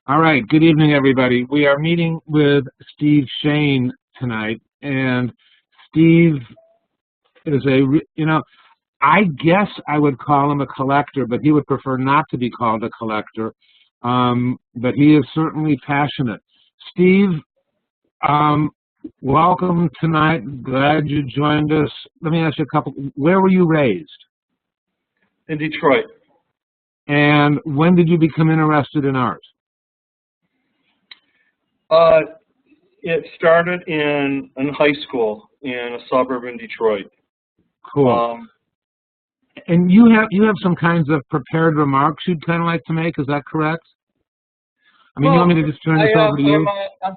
All right, good evening, everybody. We are meeting with Steve Shane tonight, and Steve is I guess I would call him a collector, but he would prefer not to be called a collector. But he is certainly passionate. Steve, welcome tonight. Glad you joined us. Let me ask you a couple. Where were you raised? In Detroit. And when did you become interested in art? It started in high school in a suburb in Detroit. Cool. And you have some kinds of prepared remarks you'd kind of like to make. Is that correct? I mean, you want me to just turn this over to you? I'm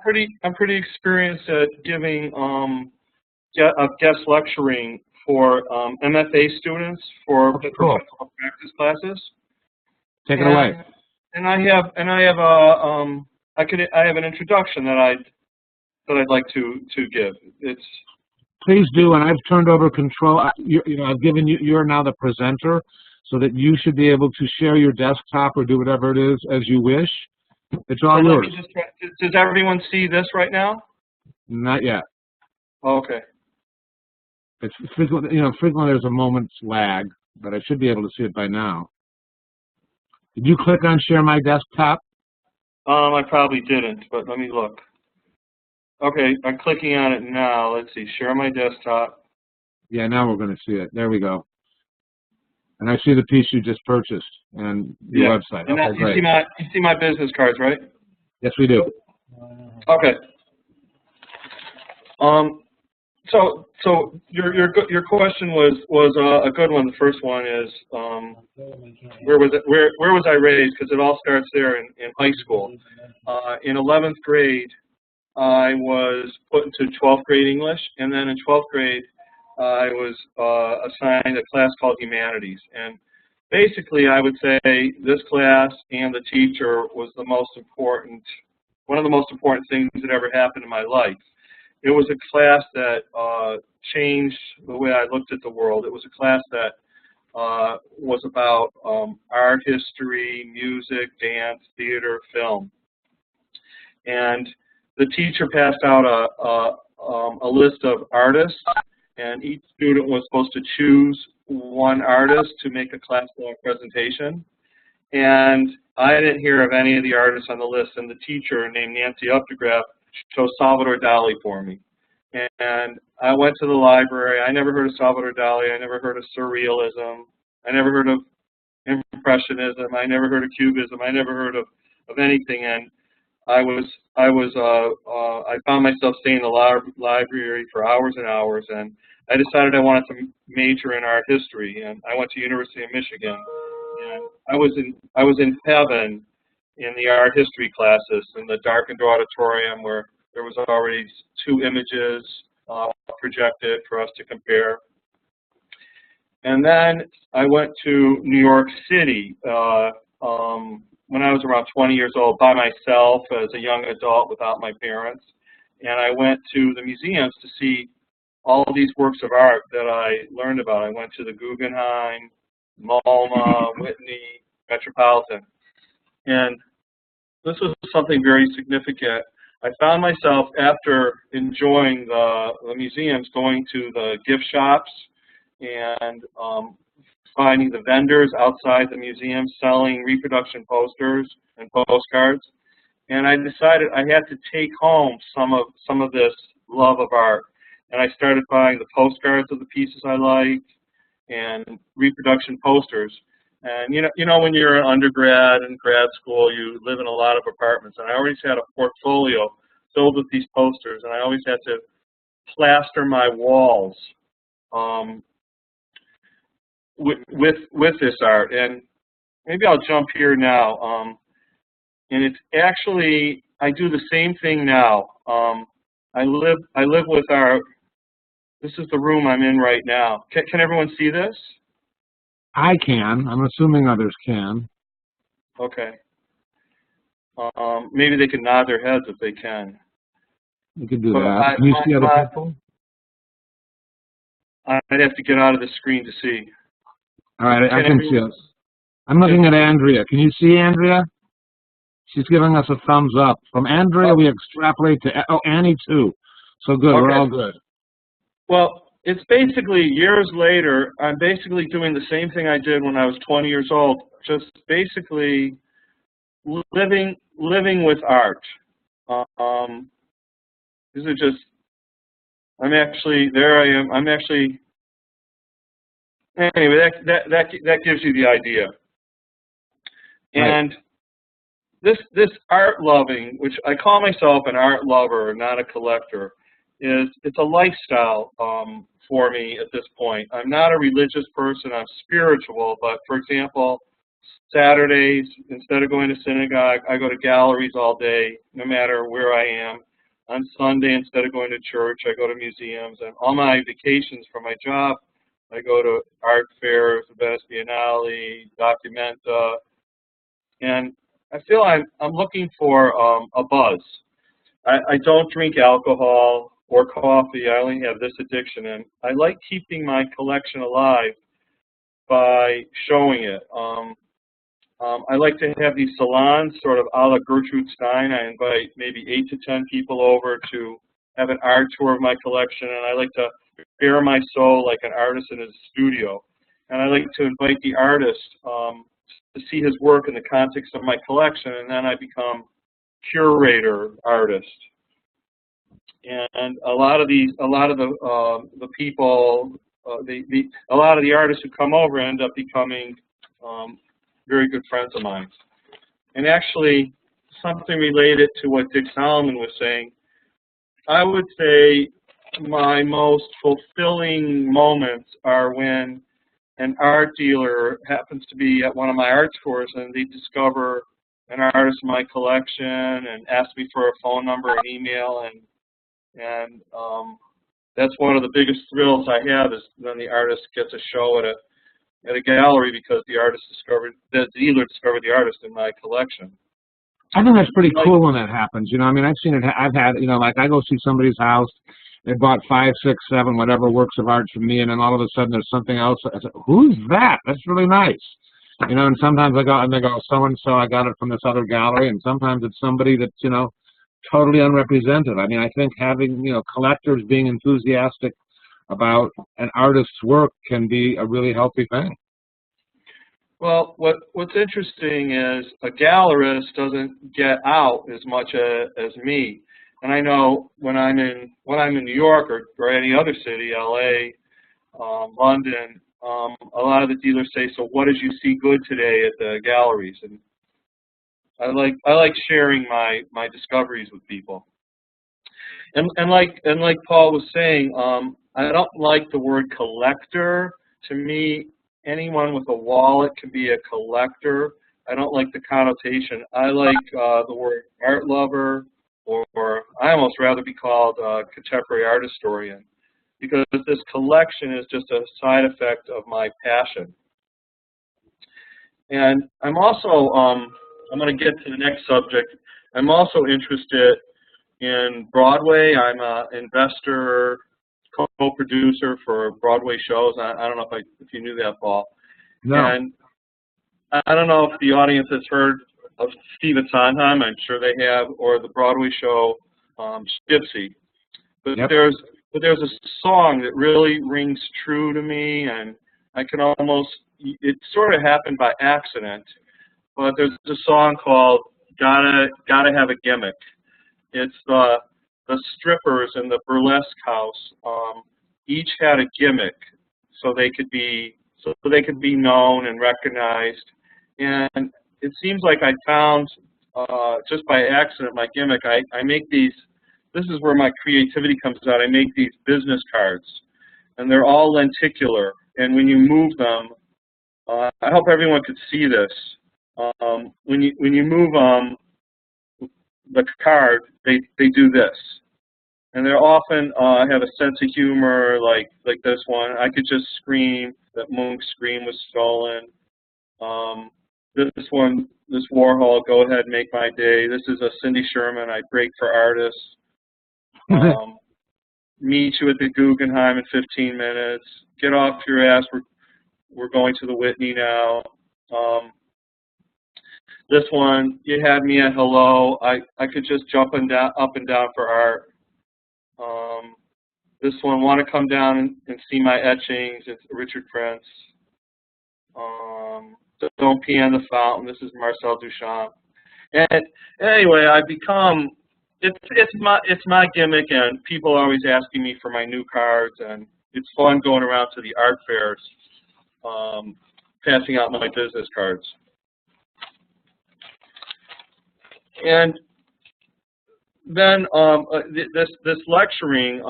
pretty experienced at giving guest lecturing for MFA students for professional practice classes. Take it away. And I have an introduction that I'd like to give. Please do, and I've turned over control. I've given you. You're now the presenter, so that you should be able to share your desktop or do whatever it is as you wish. It's all yours. Does everyone see this right now? Not yet. Okay. It's frequently there's a moment's lag, but I should be able to see it by now. Did you click on share my desktop? I probably didn't, but let me look. Okay, I'm clicking on it now. Let's see, share my desktop. Yeah, now we're going to see it. There we go. And I see the piece you just purchased and your website. And Okay, great. You see my business cards, right? Yes, we do. Okay. So your question was a good one. The first one is where was I raised? Because it all starts there in high school. In 11th grade, I was put into 12th grade English, and then in 12th grade, I was assigned a class called Humanities. And basically, I would say this class and the teacher was one of the most important things that ever happened in my life. It was a class that changed the way I looked at the world. It was a class that was about art history, music, dance, theater, film. And the teacher passed out a list of artists, and each student was supposed to choose one artist to make a class-long presentation. And I didn't hear of any of the artists on the list, and the teacher, named Nancy Updegraff, chose Salvador Dali for me. And I went to the library. I never heard of Salvador Dali. I never heard of Surrealism. I never heard of Impressionism. I never heard of Cubism. I never heard of anything. And I found myself staying in the library for hours and hours, and I decided I wanted to major in art history, and I went to University of Michigan, and I was in heaven in the art history classes in the darkened auditorium where there was already 2 images projected for us to compare. And then I went to New York City when I was around 20 years old by myself as a young adult without my parents. And I went to the museums to see all these works of art that I learned about. I went to the Guggenheim, MoMA, Whitney, Metropolitan. And this was something very significant. I found myself, after enjoying the museums, going to the gift shops and finding the vendors outside the museum selling reproduction posters and postcards. And I decided I had to take home some of this love of art. And I started buying the postcards of the pieces I liked and reproduction posters. And you know when you're an undergrad and grad school, you live in a lot of apartments. And I always had a portfolio filled with these posters, and I always had to plaster my walls with this art. And maybe I'll jump here now. And it's actually, I do the same thing now. I live with this is the room I'm in right now. Can everyone see this? I can. I'm assuming others can. Okay. Maybe they can nod their heads if they can. You can do that. Can you see other people? I'd have to get out of the screen to see. All right, I can see us. I'm looking at Andrea. Can you see Andrea? She's giving us a thumbs up. From Andrea, we extrapolate to, oh, Annie too. So good, we're all good. Well, it's basically years later, I'm basically doing the same thing I did when I was 20 years old, just basically living with art. These are just, I'm actually, there I am, I'm actually, anyway, that gives you the idea. And this art loving, which I call myself an art lover, not a collector, it's a lifestyle for me at this point. I'm not a religious person, I'm spiritual, but for example, Saturdays, instead of going to synagogue, I go to galleries all day, no matter where I am. On Sunday, instead of going to church, I go to museums. And all my vacations from my job, I go to art fairs, the Venice Biennale, Documenta, and I feel I'm looking for a buzz. I don't drink alcohol or coffee. I only have this addiction, and I like keeping my collection alive by showing it. I like to have these salons, sort of a la Gertrude Stein. I invite maybe 8 to 10 people over to have an art tour of my collection, and I like to bare my soul like an artist in his studio. And I like to invite the artist to see his work in the context of my collection, and then I become curator artist. And a lot of the people, a lot of the artists who come over end up becoming very good friends of mine. And actually, something related to what Dick Solomon was saying, I would say my most fulfilling moments are when an art dealer happens to be at one of my art tours and they discover an artist in my collection and ask me for a phone number and email, and that's one of the biggest thrills I have, is when the artist gets a show at a gallery because the dealer discovered the artist in my collection. I think that's pretty cool when that happens. You know, I mean, I've seen it. I've had, you know, like I go see somebody's house, they bought 5, 6, 7, whatever works of art from me, and then all of a sudden there's something else. I said, who's that? That's really nice. You know, and sometimes I go and they go, so and so, I got it from this other gallery, and sometimes it's somebody that's, you know, totally unrepresented. I mean, I think having, you know, collectors being enthusiastic about an artist's work can be a really healthy thing. Well, what's interesting is a gallerist doesn't get out as much as me. And I know when I'm in New York or any other city, LA, London, a lot of the dealers say, so what did you see good today at the galleries? And I like sharing my discoveries with people. And like Paul was saying, I don't like the word collector. To me, anyone with a wallet can be a collector. I don't like the connotation. I like the word art lover, or I almost rather be called a contemporary art historian, because this collection is just a side effect of my passion. And I'm also, I'm going to get to the next subject. I'm also interested in Broadway. I'm an investor, co-producer for Broadway shows. I don't know if you knew that, Paul. No. And I don't know if the audience has heard of Stephen Sondheim. I'm sure they have, or the Broadway show Gypsy. But Yep. there's a song that really rings true to me, and I can almost, it sort of happened by accident, but there's a song called Gotta Have a Gimmick. It's the strippers in the burlesque house each had a gimmick so they could be known and recognized. And it seems like I found just by accident my gimmick. I make these. This is where my creativity comes out. I make these business cards, and they're all lenticular. And when you move them, I hope everyone could see this. When you move the card, they do this, and they're often have a sense of humor, like this one. I could just scream that Munk's scream was stolen. This one, this Warhol, go ahead, make my day. This is a Cindy Sherman, I break for artists. Meet you at the Guggenheim in 15 minutes. Get off your ass. We're going to the Whitney now. This one, you had me at hello. I could just jump up and down for art. This one, want to come down and see my etchings. It's Richard Prince. Don't pee on the fountain. This is Marcel Duchamp. And anyway, I've become, it's my gimmick, and people are always asking me for my new cards, and it's fun going around to the art fairs, passing out my business cards. And then this lecturing,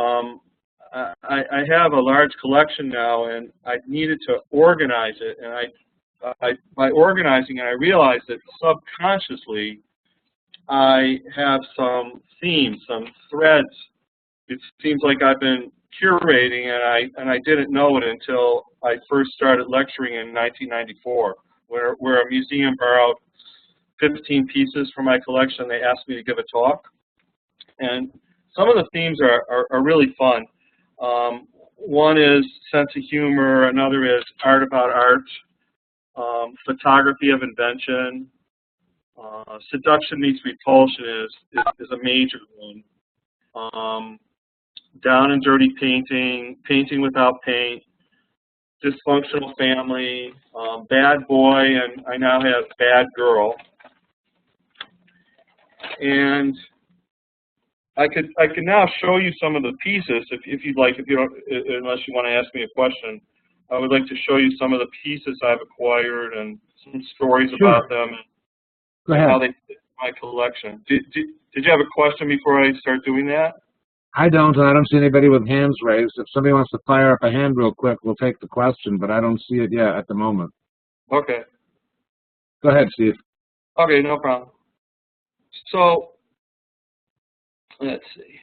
I have a large collection now, and I needed to organize it. And by organizing it, I realized that subconsciously I have some themes, some threads. It seems like I've been curating, and I didn't know it until I first started lecturing in 1994, where a museum borrowed 15 pieces from my collection. They asked me to give a talk, and some of the themes are really fun. One is sense of humor, another is art about art, photography of invention, seduction meets repulsion is a major one. Down and dirty painting, painting without paint, dysfunctional family, bad boy, and I now have bad girl. And I could now show you some of the pieces if you'd like. If you don't, unless you want to ask me a question, I would like to show you some of the pieces I've acquired and some stories about them and how they fit in my collection. Did you have a question before I start doing that? I don't see anybody with hands raised. If somebody wants to fire up a hand real quick, we'll take the question, but I don't see it yet at the moment. Okay. Go ahead, Steve. Okay, no problem. So, let's see.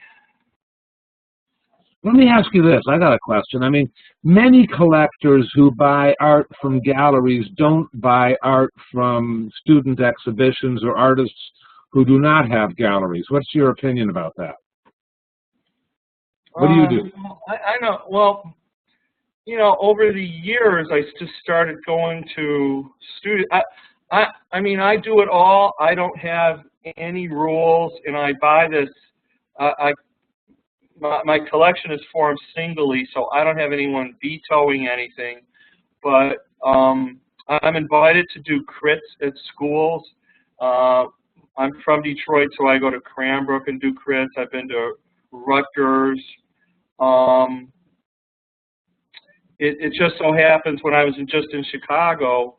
Let me ask you this. I got a question. I mean, many collectors who buy art from galleries don't buy art from student exhibitions or artists who do not have galleries. What's your opinion about that? What do you do? I know. Well, you know, over the years, I just started going to studio. I mean, I do it all. I don't have any rules, and I buy this. My collection is formed singly, so I don't have anyone vetoing anything. But I'm invited to do crits at schools. I'm from Detroit, so I go to Cranbrook and do crits. I've been to Rutgers. It just so happens when I was just in Chicago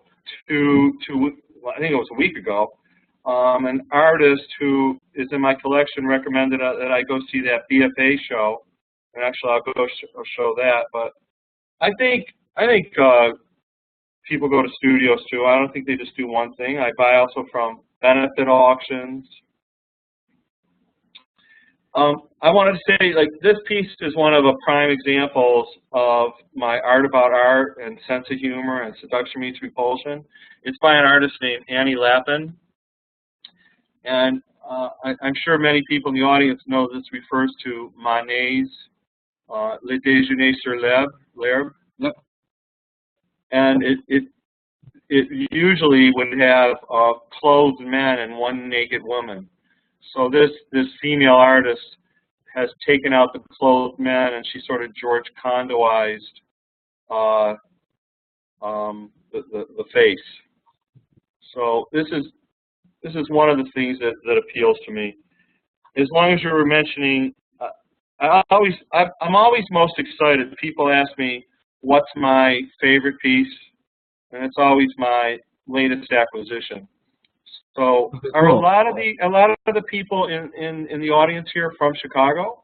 I think it was a week ago, an artist who is in my collection recommended that I go see that BFA show, and actually I'll go show that. But I think people go to studios too. I don't think they just do one thing. I buy also from benefit auctions. I wanted to say, like, this piece is one of the prime examples of my art about art and sense of humor and seduction meets repulsion. It's by an artist named Annie Lappin. And I'm sure many people in the audience know this refers to Monet's Le Déjeuner sur l'herbe. Yep. And it usually would have clothed men and one naked woman. So this female artist has taken out the clothed men, and she sort of George Condoized the face. So this is one of the things that appeals to me. As long as you were mentioning, I'm always most excited. People ask me what's my favorite piece, and it's always my latest acquisition. So, are a lot of the people in the audience here from Chicago?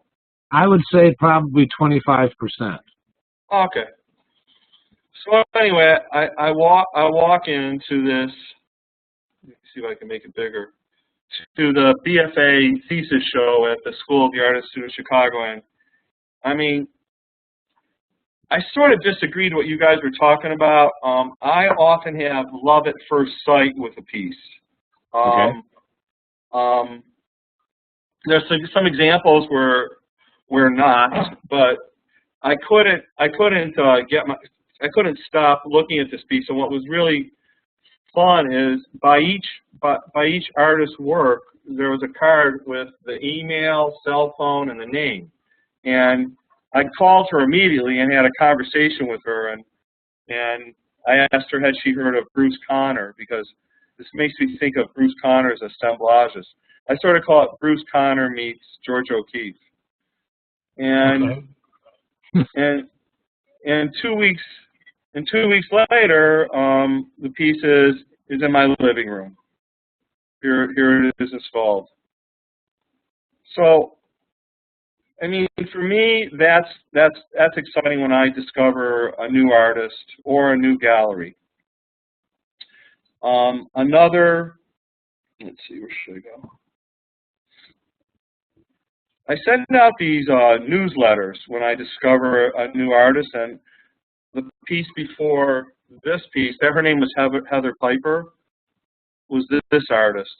I would say probably 25%. Okay. So anyway, I walk into this. Let me see if I can make it bigger. To the BFA thesis show at the School of the Art Institute of Chicago, and I mean, I sort of disagreed with what you guys were talking about. I often have love at first sight with a piece. Okay. There's some examples where not, but I couldn't stop looking at this piece. And what was really fun is by each artist's work, there was a card with the email, cell phone, and the name. And I called her immediately and had a conversation with her, and I asked her had she heard of Bruce Conner, because this makes me think of Bruce Conner's assemblages. I sort of call it Bruce Conner meets George O'Keeffe. And Okay. and 2 weeks later, the piece is in my living room. Here it is installed. So, I mean, for me, that's exciting when I discover a new artist or a new gallery. Another, let's see, where should I go? I send out these newsletters when I discover a new artist, and the piece before this piece, her name was Heather Piper, was this artist.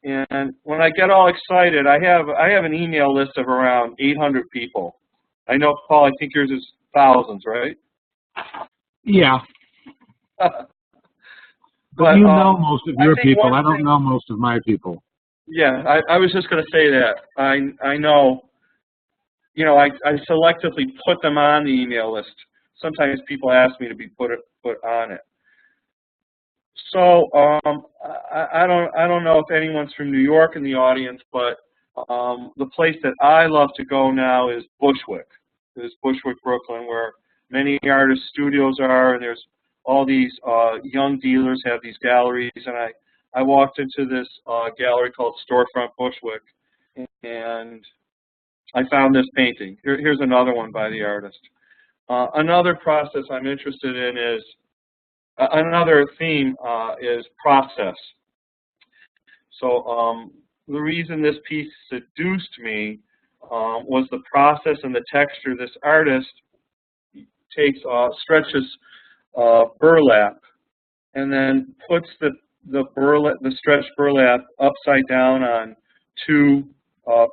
And when I get all excited, I have an email list of around 800 people. I know, Paul, I think yours is thousands, right? Yeah. But you know most of your people. I don't know most of my people. Yeah, I was just going to say that. I know, you know, I selectively put them on the email list. Sometimes people ask me to be put on it. So I don't know if anyone's from New York in the audience, but the place that I love to go now is Bushwick. There's Bushwick, Brooklyn, where many artist studios are, and there's all these young dealers have these galleries, and I walked into this gallery called Storefront Bushwick, and I found this painting. Here's another one by the artist. Another process I'm interested in is, another theme is process. So the reason this piece seduced me was the process and the texture. This artist stretches burlap and then puts the stretched burlap upside down on two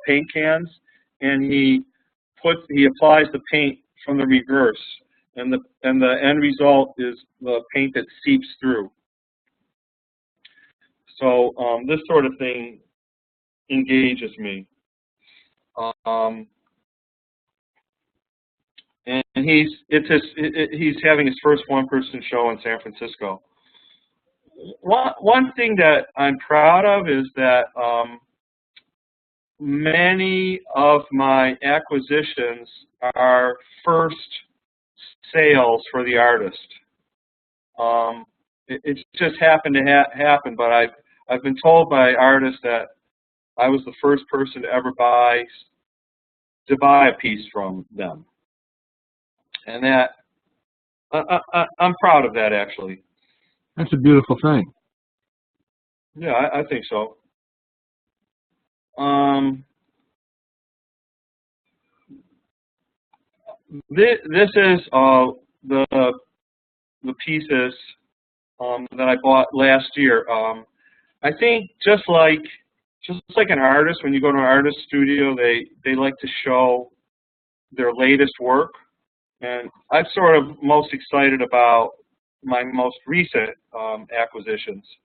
paint cans, and he applies the paint from the reverse, and the end result is the paint that seeps through. So this sort of thing engages me. And he's having his first one-person show in San Francisco. One thing that I'm proud of is that many of my acquisitions are first sales for the artist. It's just happened to happen, but I've been told by artists that I was the first person to ever buy a piece from them, and that I'm proud of that, actually. That's a beautiful thing. Yeah, I think so. This is the pieces that I bought last year. I think just like an artist, when you go to an artist studio, they like to show their latest work, and I'm sort of most excited about my most recent acquisitions.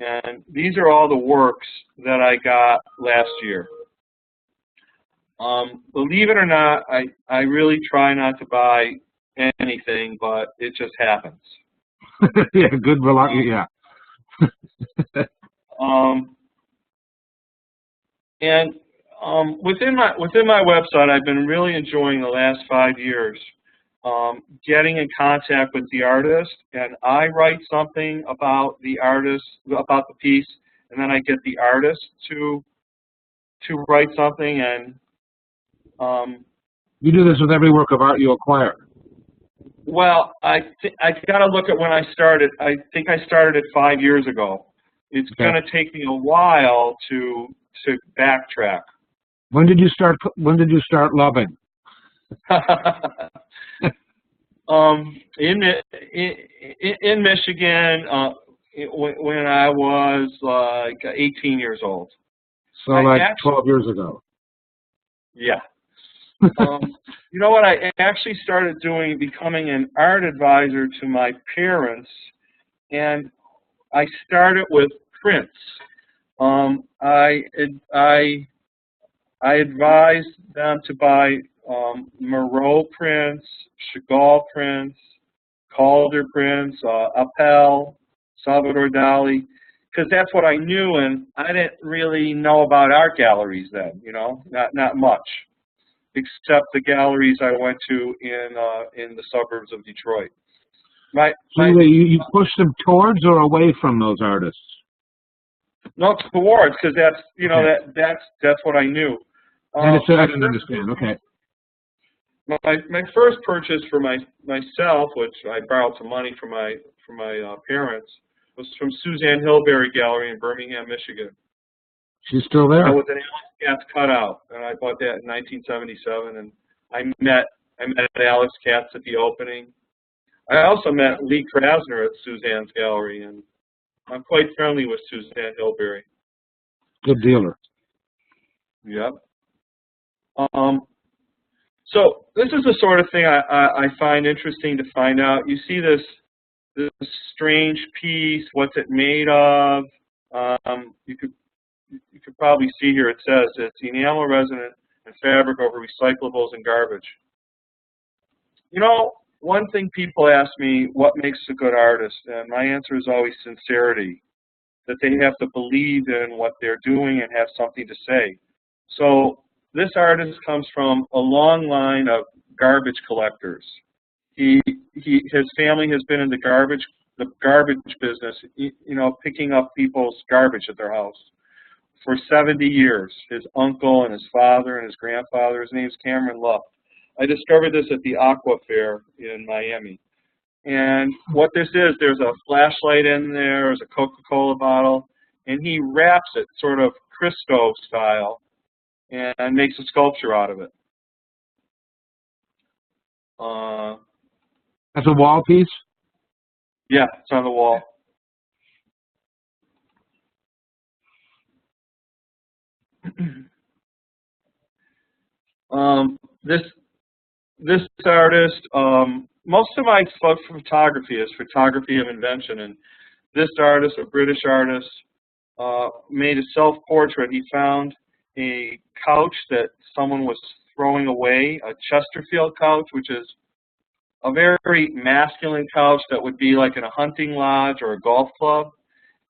And these are all the works that I got last year. Believe it or not, I really try not to buy anything, but it just happens. Yeah, good luck. Yeah. And within my website, I've been really enjoying the last 5 years getting in contact with the artist, and I write something about the artist, about the piece, and then I get the artist to write something. And you do this with every work of art you acquire. Well, I got to look at when I started. I think I started it 5 years ago. It's going to take me a while to backtrack. When did you start loving? In Michigan, when I was like 18 years old. So like 12 years ago. Yeah. You know what? I actually started becoming an art advisor to my parents, and I started with prints. I advised them to buy Moreau prints, Chagall prints, Calder prints, Appel, Salvador Dali, because that's what I knew, and I didn't really know about art galleries then, you know, not much, except the galleries I went to in the suburbs of Detroit. So you pushed them towards or away from those artists? No, towards, because that's, you know, that's what I knew. I didn't understand. Okay. My first purchase for myself, which I borrowed some money from my parents, was from Suzanne Hilberry Gallery in Birmingham, Michigan. She's still there. That was an Alex Katz cutout, and I bought that in 1977. And I met Alex Katz at the opening. I also met Lee Krasner at Suzanne's gallery, and I'm quite friendly with Suzanne Hilberry. Good dealer. Yep. So this is the sort of thing I find interesting to find out. You see this strange piece. What's it made of? You could probably see here. It says it's enamel resonant and fabric over recyclables and garbage. You know, one thing people ask me, what makes a good artist? And my answer is always sincerity. That they have to believe in what they're doing and have something to say. So this artist comes from a long line of garbage collectors. His family has been in the garbage business, you know, picking up people's garbage at their house for 70 years. His uncle and his father and his grandfather, his name's Cameron Luff. I discovered this at the Aqua Fair in Miami. And what this is, there's a flashlight in there, there's a Coca-Cola bottle, and he wraps it sort of Christo style and makes a sculpture out of it. That's a wall piece? Yeah, it's on the wall. This artist, most of my photography is photography of invention, and this artist, a British artist, made a self-portrait. He found a couch that someone was throwing away, a Chesterfield couch, which is a very masculine couch that would be like in a hunting lodge or a golf club,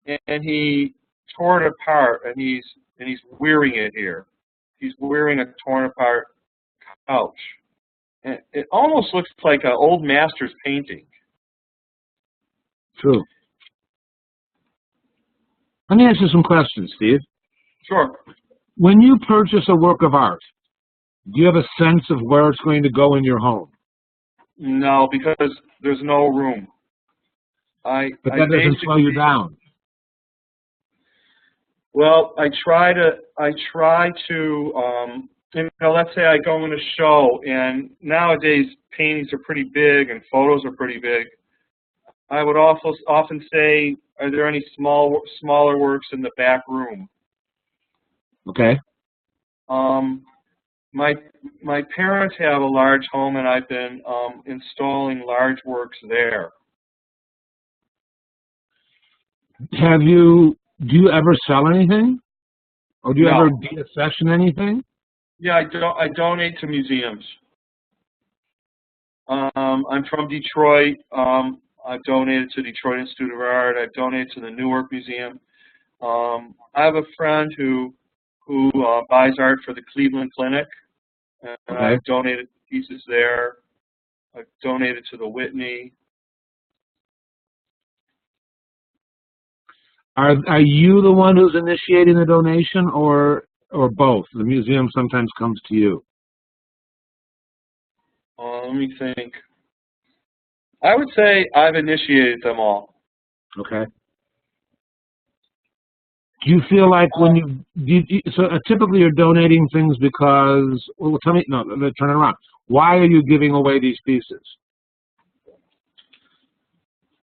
and he tore it apart, and he's wearing it here. He's wearing a torn apart couch. And it almost looks like an old master's painting. True. Let me ask you some questions, Steve. Sure. When you purchase a work of art, do you have a sense of where it's going to go in your home? No, because there's no room. But that doesn't slow you down. Well, I try to, you know, let's say I go in a show, and nowadays paintings are pretty big and photos are pretty big. I would often say, are there any smaller works in the back room? Okay. My parents have a large home, and I've been installing large works there. Do you ever sell anything? Or do you ever de-accession anything? Yeah, I donate to museums. I'm from Detroit. I've donated to Detroit Institute of Art. I've donated to the Newark Museum. I have a friend who buys art for the Cleveland Clinic, and I've donated pieces there. I've donated to the Whitney. Are you the one who's initiating the donation, or both? The museum sometimes comes to you. Let me think. I would say I've initiated them all. Okay. Do you feel like when typically you're donating things because, well, tell me, no, let's turn it around. Why are you giving away these pieces?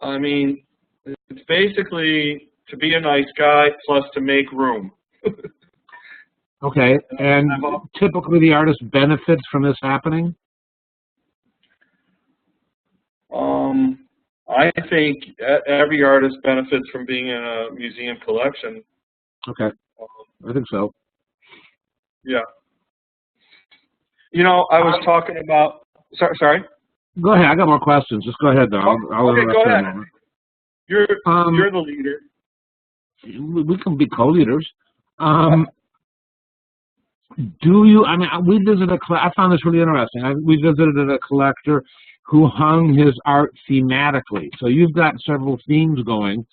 I mean, it's basically to be a nice guy plus to make room. Okay, and typically the artist benefits from this happening? I think every artist benefits from being in a museum collection. Okay, I think so. Yeah. You know, I was talking about. Sorry. Go ahead. I got more questions. Just go ahead, though. I'll Okay, interrupt go you in a ahead. moment. You're the leader. We can be co-leaders. Do you? I mean, we visited I found this really interesting. We visited a collector who hung his art thematically. So you've got several themes going.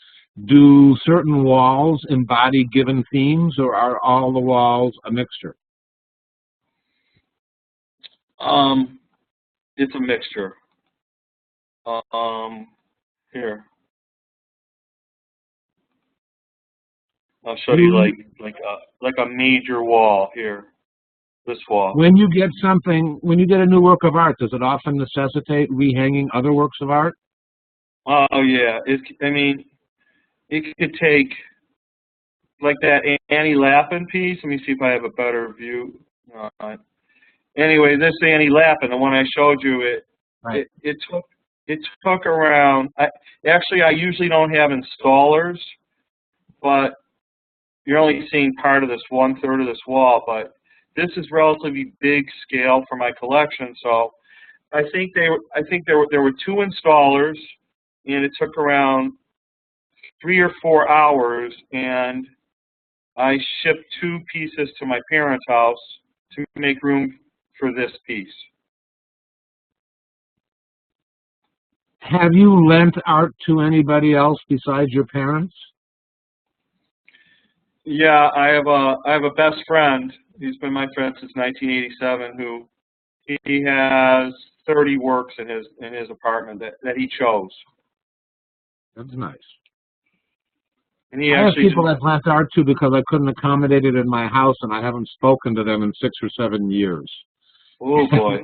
Do certain walls embody given themes, or are all the walls a mixture? It's a mixture. Here, I'll show you like a major wall here. This wall. When you get a new work of art, does it often necessitate rehanging other works of art? Oh yeah. I mean, it could take like that Annie Lappin piece. Let me see if I have a better view. Anyway, this Annie Lappin, the one I showed you, Right. it took around. Actually, I usually don't have installers, but you're only seeing part of this 1/3 of this wall. But this is relatively big scale for my collection, so I think there were 2 installers, and it took around 3 or 4 hours, and I shipped 2 pieces to my parents' house to make room for this piece. Have you lent art to anybody else besides your parents? Yeah, I have a best friend. He's been my friend since 1987. Who he has 30 works in his apartment that he chose. That's nice. And he I have actually people I've lent art to because I couldn't accommodate it in my house, and I haven't spoken to them in 6 or 7 years. Oh boy.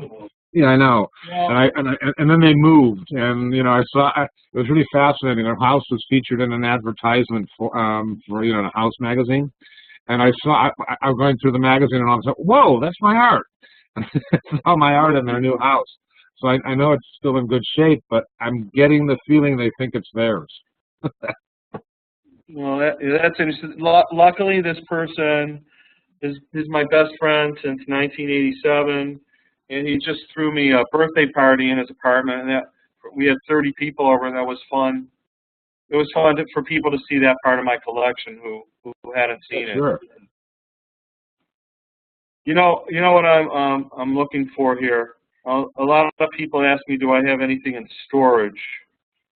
Yeah, I know. Yeah. And then they moved, and you know, it was really fascinating. Our house was featured in an advertisement for a house magazine, and I was going through the magazine, and I was like, whoa, that's my art. And I saw my art in their new house. So I know it's still in good shape, but I'm getting the feeling they think it's theirs. Well, that's interesting. Luckily, this person is my best friend since 1987, and he just threw me a birthday party in his apartment, and we had 30 people over, and that was fun. It was fun for people to see that part of my collection who hadn't seen it. Sure. You know what I'm looking for here. A lot of people ask me, do I have anything in storage?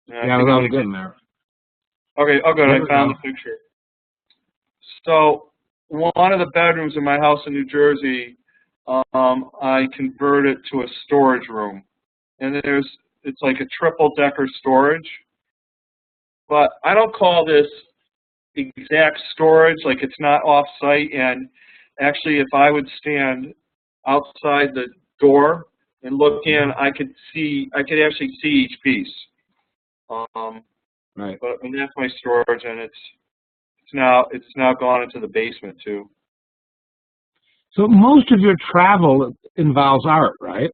Yeah, I was getting there. Okay, oh good, I found the picture. So one of the bedrooms in my house in New Jersey, I converted to a storage room, and it's like a triple-decker storage. But I don't call this exact storage, like it's not off-site. And actually, if I would stand outside the door and look in, I could actually see each piece. Right. But I mean, that's my storage, and it's now gone into the basement too. So most of your travel involves art, right?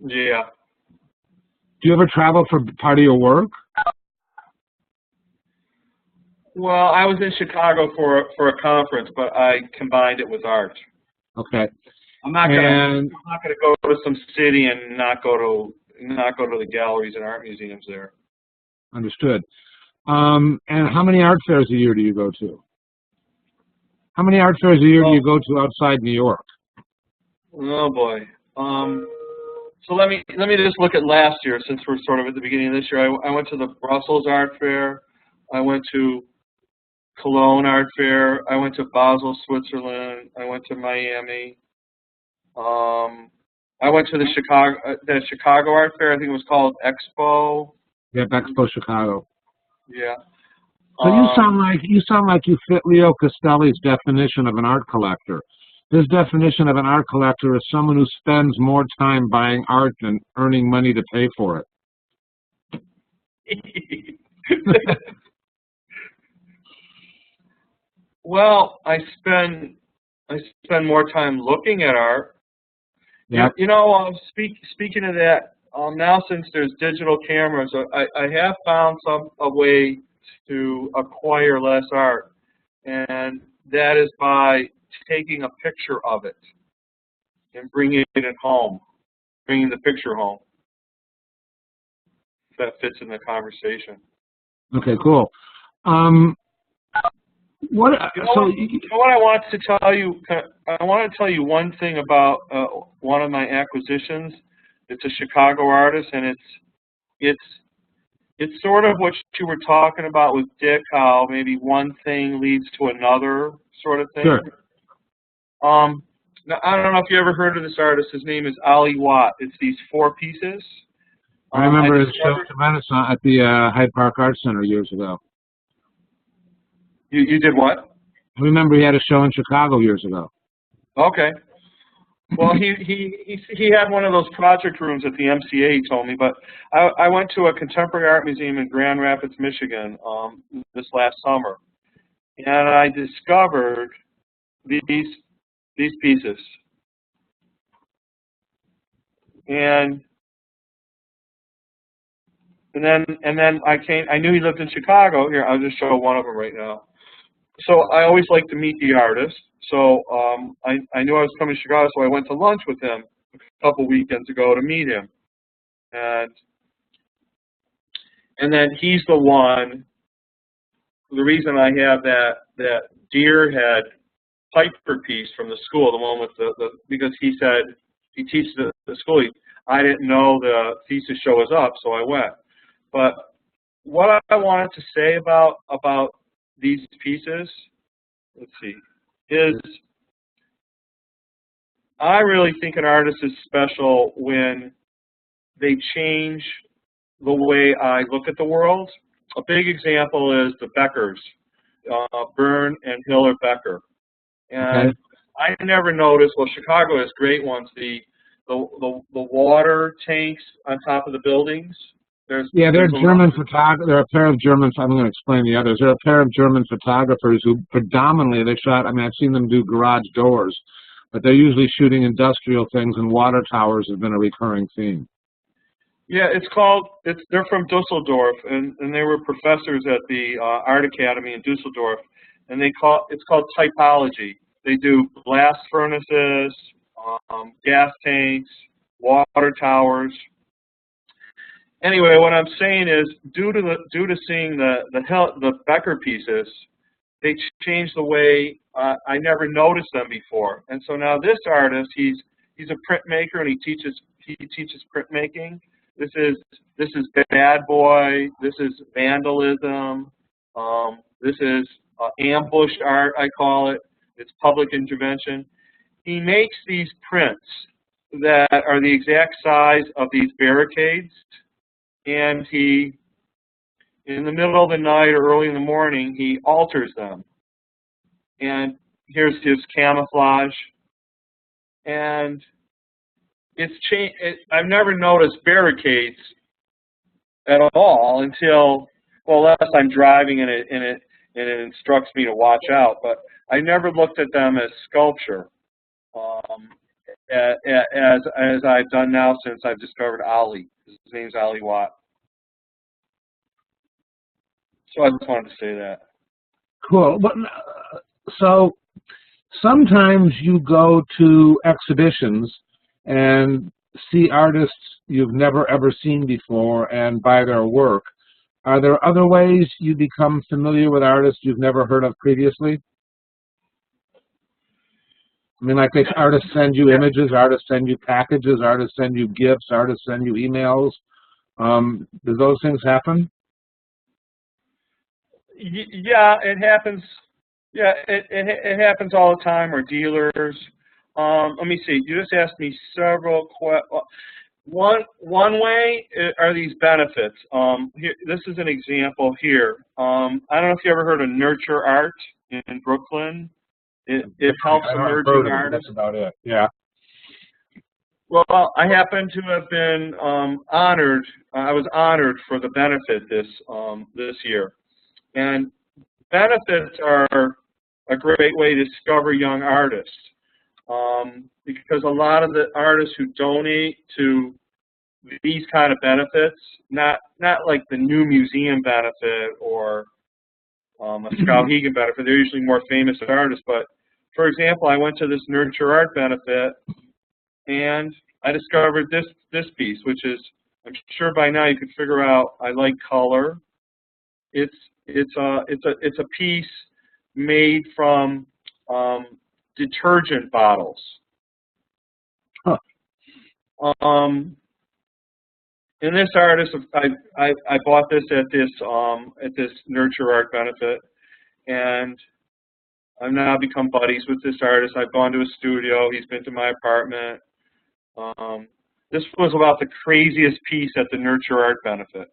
Yeah. Do you ever travel for part of your work? Well, I was in Chicago for a conference, but I combined it with art. Okay. I'm not gonna go to some city and not go to the galleries and art museums there. Understood. And how many art fairs a year do you go to? How many art fairs a year do you go to outside New York? Oh boy. So let me just look at last year, since we're sort of at the beginning of this year. I went to the Brussels Art Fair. I went to Cologne Art Fair. I went to Basel, Switzerland. I went to Miami. I went to the Chicago Art Fair. I think it was called Expo. Yeah, Expo Chicago. Yeah. So you sound like you fit Leo Castelli's definition of an art collector. His definition of an art collector is someone who spends more time buying art than earning money to pay for it. Well, I spend more time looking at art. Yeah. Speaking of that, now since there's digital cameras, I have found a way to acquire less art, and that is by taking a picture of it and bringing it home, bringing the picture home. If that fits in the conversation. Okay, cool. What? What I want to tell you, I want to tell you one thing about one of my acquisitions. It's a Chicago artist, and it's sort of what you were talking about with Dick, how maybe one thing leads to another sort of thing. Sure. Now, I don't know if you ever heard of this artist. His name is Ali Watt. It's these 4 pieces. I remember his show at the Hyde Park Art Center years ago. You did what? I remember he had a show in Chicago years ago. Okay. Well, he had one of those project rooms at the MCA, he told me, but I went to a contemporary art museum in Grand Rapids, Michigan this last summer, and I discovered these pieces. And then I knew he lived in Chicago. Here, I'll just show one of them right now. So I always like to meet the artist. So I knew I was coming to Chicago, so I went to lunch with him a couple weekends ago to meet him. And then he's the one, the reason I have that deer head Piper piece from the school, the one with because he said he teaches at the school. I didn't know the thesis show was up, so I went. But what I wanted to say about these pieces, let's see, is I really think an artist is special when they change the way I look at the world. A big example is the Beckers, Byrne and Hiller Becker. And okay. I never noticed, well, Chicago has great ones, the water tanks on top of the buildings. They're German photographers. There are a pair of German, I'm going to explain the others. There are a pair of German photographers who predominantly, they shot, I mean, I've seen them do garage doors, but they're usually shooting industrial things, and water towers have been a recurring theme. Yeah, they're from Dusseldorf, and they were professors at the Art Academy in Dusseldorf, and it's called typology. They do blast furnaces, gas tanks, water towers. Anyway, what I'm saying is, due to seeing the Becker pieces, they changed the way I never noticed them before. And so now this artist, he's a printmaker, and he teaches printmaking. This is bad boy. This is vandalism. This is ambushed art, I call it. It's public intervention. He makes these prints that are the exact size of these barricades, and he, in the middle of the night or early in the morning, he alters them. And here's his camouflage. And it's changed. I've never noticed barricades at all until, well, unless I'm driving and it instructs me to watch out. But I never looked at them as sculpture, as I've done now since I've discovered Ali. His name's Ali Watt. So I just wanted to say that. Cool. So sometimes you go to exhibitions and see artists you've never ever seen before and buy their work. Are there other ways you become familiar with artists you've never heard of previously? I mean, like artists send you images, artists send you packages, artists send you gifts, artists send you emails. Do those things happen? Yeah, it happens. Yeah, it happens all the time. Or dealers. Let me see. You just asked me several questions. One way are these benefits. Here, this is an example here. I don't know if you ever heard of Nurture Art in Brooklyn. It helps emerging artists. That's about it. Yeah. Well, I happen to have been honored. I was honored for the benefit this year, and benefits are a great way to discover young artists, because a lot of the artists who donate to these kind of benefits, not like the new museum benefit or a Skowhegan benefit. They're usually more famous artists. But for example, I went to this Nurture Art benefit, and I discovered this piece, which is, I'm sure by now you could figure out I like color. It's a piece made from detergent bottles. Huh. And this artist, I bought this at this Nurture Art benefit, and I've now become buddies with this artist. I've gone to his studio. He's been to my apartment. This was about the craziest piece at the Nurture Art benefit.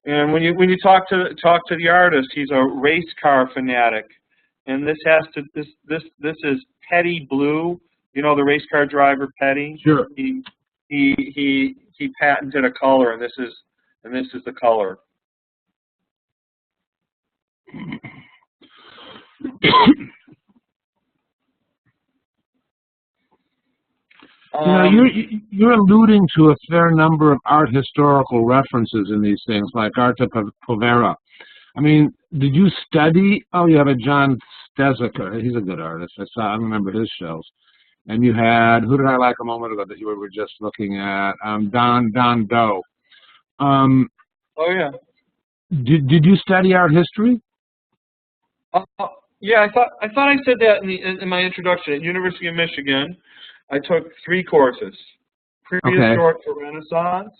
And when you talk to the artist, he's a race car fanatic, and this is Petty Blue. You know the race car driver Petty. Sure. He patented a color, and this is the color. You're alluding to a fair number of art historical references in these things, like Arta Povera. I mean, did you study? Oh, you have a John Steziker. He's a good artist. I remember his shows. And you had, who did I like a moment ago that you were just looking at? Don Doe. Oh yeah. Did you study art history? Yeah, I thought I said that in my introduction. At University of Michigan, I took 3 courses: prehistoric to Renaissance,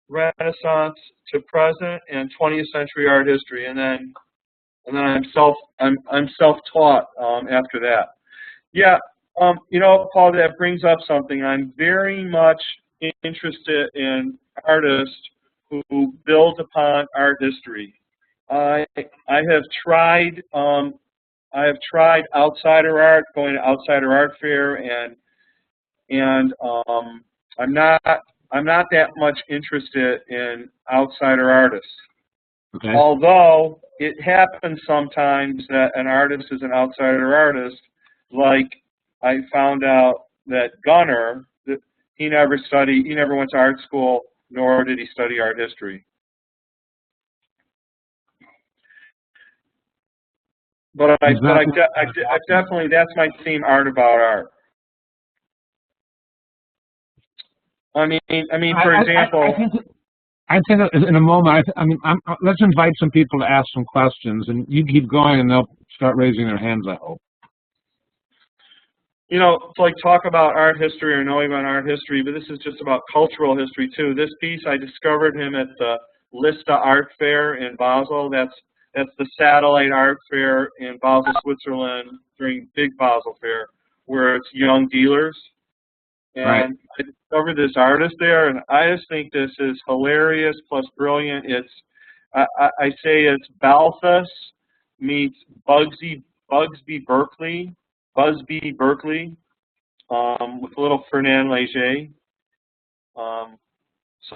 Renaissance to present, and 20th century art history. And then I'm self-taught after that. Yeah, you know, Paul, that brings up something. I'm very much interested in artists who build upon art history. I have tried outsider art, going to outsider art fair, and I'm not that much interested in outsider artists. Okay. Although it happens sometimes that an artist is an outsider artist, like I found out that Gunnar, he never went to art school, nor did he study art history. But I definitely, that's my theme, art about art. I mean, for example, I think in a moment. Let's invite some people to ask some questions, and you keep going, and they'll start raising their hands, I hope. You know, it's like talk about art history or knowing about art history, but this is just about cultural history too. This piece, I discovered him at the Lista Art Fair in Basel. That's the satellite art fair in Basel, Switzerland, during Big Basel Fair, where it's young dealers. And right. I discovered this artist there, and I just think this is hilarious plus brilliant. It's I say it's Balthus meets Busby Berkeley, with a little Fernand Léger.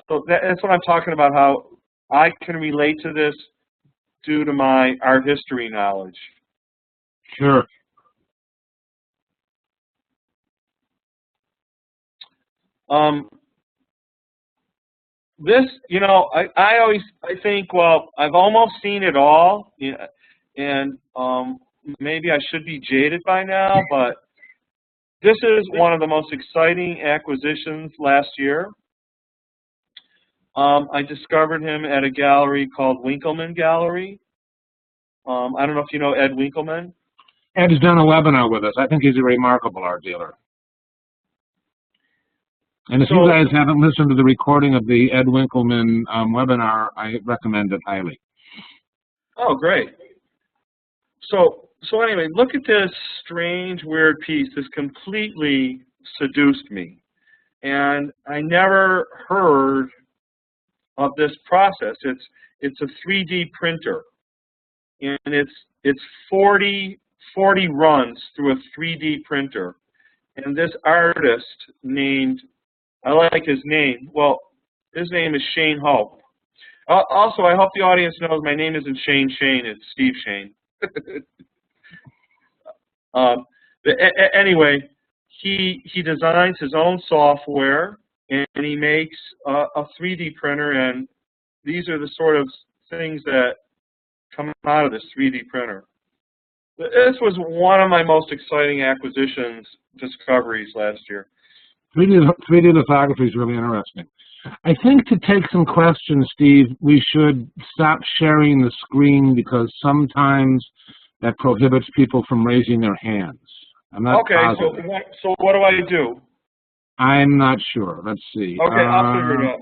So that's what I'm talking about, how I can relate to this due to my art history knowledge. Sure. This, you know, I think, well, I've almost seen it all, and maybe I should be jaded by now, but this is one of the most exciting acquisitions last year. I discovered him at a gallery called Winkleman Gallery. I don't know if you know Ed Winkleman. Ed's done a webinar with us. I think he's a remarkable art dealer. And if you guys haven't listened to the recording of the Ed Winkleman webinar, I recommend it highly. Oh, great. So anyway, look at this strange, weird piece. This completely seduced me. And I never heard of this process. It's a 3D printer. And it's 40 runs through a 3D printer. And this artist named, I like his name. Well, his name is Shane Hope. Also, I hope the audience knows my name isn't Shane, it's Steve Shane. Anyway, he designs his own software, and he makes a 3D printer, and these are the sort of things that come out of this 3D printer. This was one of my most exciting discoveries last year. 3D lithography is really interesting. I think to take some questions, Steve, we should stop sharing the screen because sometimes that prohibits people from raising their hands. I'm not positive. So what do I do? I'm not sure. Let's see. Okay, I'll figure it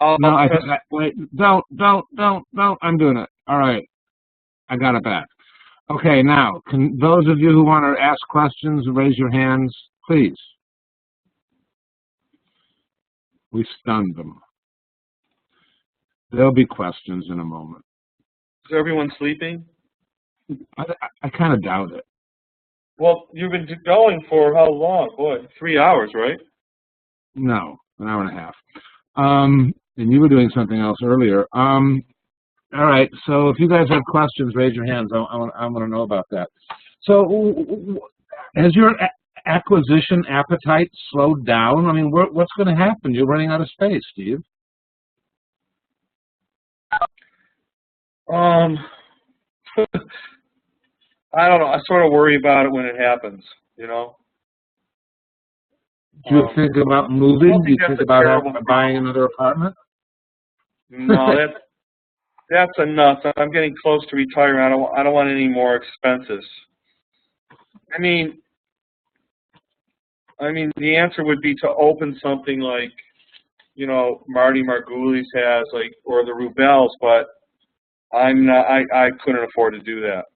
out. Wait, don't. I'm doing it. All right. I got it back. Okay, now, can those of you who want to ask questions, raise your hands, please. We stunned them. There'll be questions in a moment. Is everyone sleeping? I kind of doubt it. Well, you've been going for how long? Boy, 3 hours, right? No, an hour and a half. And you were doing something else earlier. All right, so if you guys have questions, raise your hands. I want to know about that. So has your acquisition appetite slowed down? I mean, what's going to happen? You're running out of space, Steve. I don't know. I sort of worry about it when it happens, you know. Do you think about moving? Do you think about buying another apartment? No, that's enough. I'm getting close to retiring. I don't want any more expenses. I mean, the answer would be to open something like, you know, Marty Margulies has, like, or the Rubels, but I'm not. I couldn't afford to do that.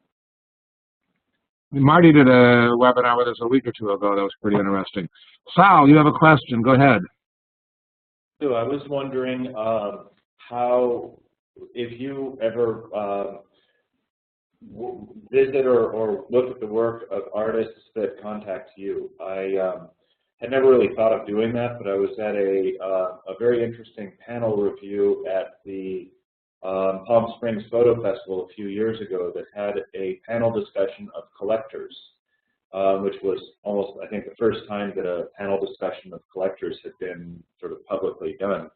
Marty did a webinar with us a week or two ago. That was pretty interesting. Sal, you have a question. Go ahead. So I was wondering how, if you ever visit or look at the work of artists that contact you. I had never really thought of doing that, but I was at a very interesting panel review at the Palm Springs Photo Festival a few years ago that had a panel discussion of collectors, which was almost, I think, the first time that a panel discussion of collectors had been sort of publicly done.